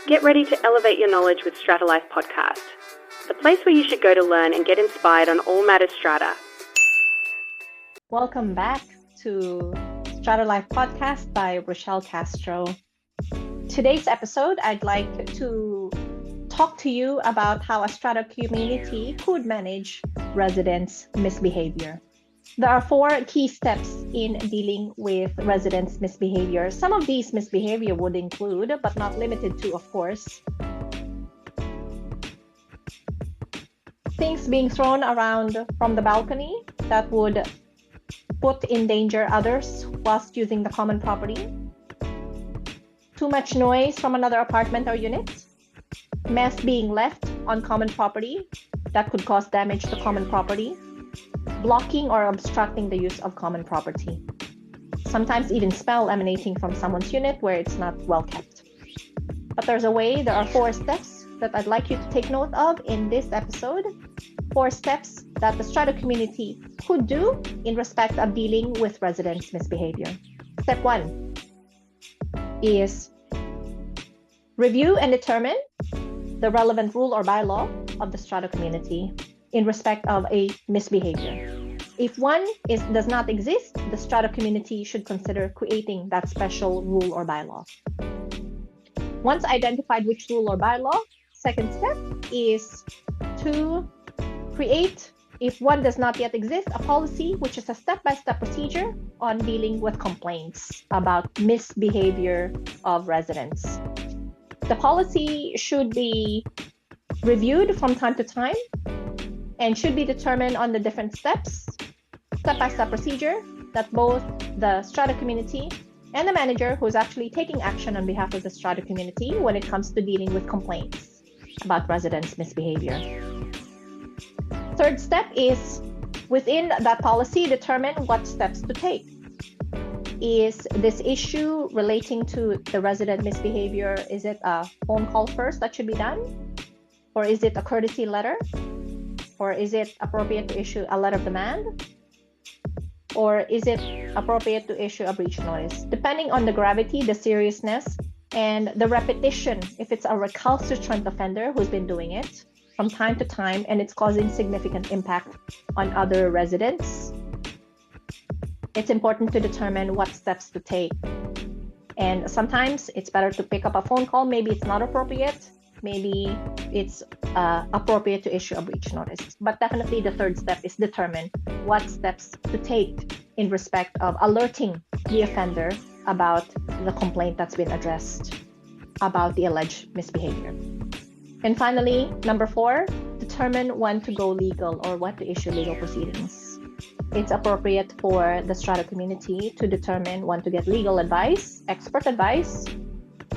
Get ready to elevate your knowledge with Strata Life Podcast, the place where you should go to learn and get inspired on all matters Strata. Welcome back to Strata Life Podcast by Rochelle Castro. Today's episode, I'd like to talk to you about how a Strata community could manage residents' misbehavior. There are 4 key steps in dealing with residents' misbehavior. Some of these misbehavior would include, but not limited to, of course, things being thrown around from the balcony that would put in danger others whilst using the common property, too much noise from another apartment or unit, mess being left on common property that could cause damage to common property, blocking or obstructing the use of common property, sometimes even smell emanating from someone's unit where it's not well kept. But there are 4 steps that I'd like you to take note of in this episode. 4 steps that the Strata community could do in respect of dealing with residents' misbehavior. Step 1 is review and determine the relevant rule or bylaw of the Strata community in respect of a misbehavior. If one does not exist, the Strata community should consider creating that special rule or bylaw. Once identified which rule or bylaw, second step is to create, if one does not yet exist, a policy which is a step-by-step procedure on dealing with complaints about misbehavior of residents. The policy should be reviewed from time to time and should be determined on the different step-by-step procedure that both the Strata community and the manager who is actually taking action on behalf of the Strata community when it comes to dealing with complaints about residents' misbehavior. Third step is, within that policy, determine what steps to take. Is this issue relating to the resident misbehavior, is it a phone call first that should be done? Or is it a courtesy letter? Or is it appropriate to issue a letter of demand? Or is it appropriate to issue a breach notice? Depending on the gravity, the seriousness, and the repetition, if it's a recalcitrant offender who's been doing it from time to time and it's causing significant impact on other residents, it's important to determine what steps to take. And sometimes it's better to pick up a phone call. Maybe it's not appropriate. Maybe it's appropriate to issue a breach notice. But definitely the third step is determine what steps to take in respect of alerting the offender about the complaint that's been addressed about the alleged misbehavior. And finally, number 4, determine when to go legal or when to issue legal proceedings. It's appropriate for the Strata community to determine when to get legal advice, expert advice,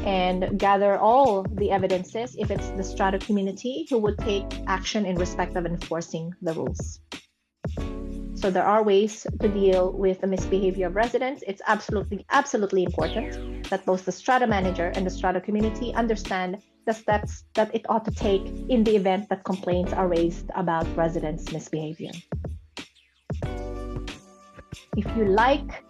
and gather all the evidences if it's the Strata community who would take action in respect of enforcing the rules. So there are ways to deal with the misbehavior of residents. It's absolutely important that both the Strata manager and the Strata community understand the steps that it ought to take in the event that complaints are raised about residents' misbehavior. If you like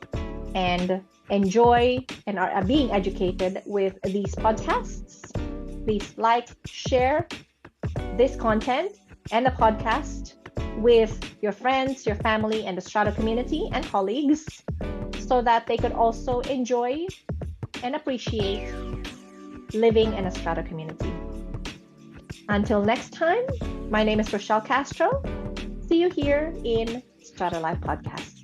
and enjoy and are being educated with these podcasts, please like, share this content and the podcast with your friends, your family, and the Strata community and colleagues so that they could also enjoy and appreciate living in a Strata community. Until next time, my name is Rochelle Castro. See you here in Strata Life Podcast.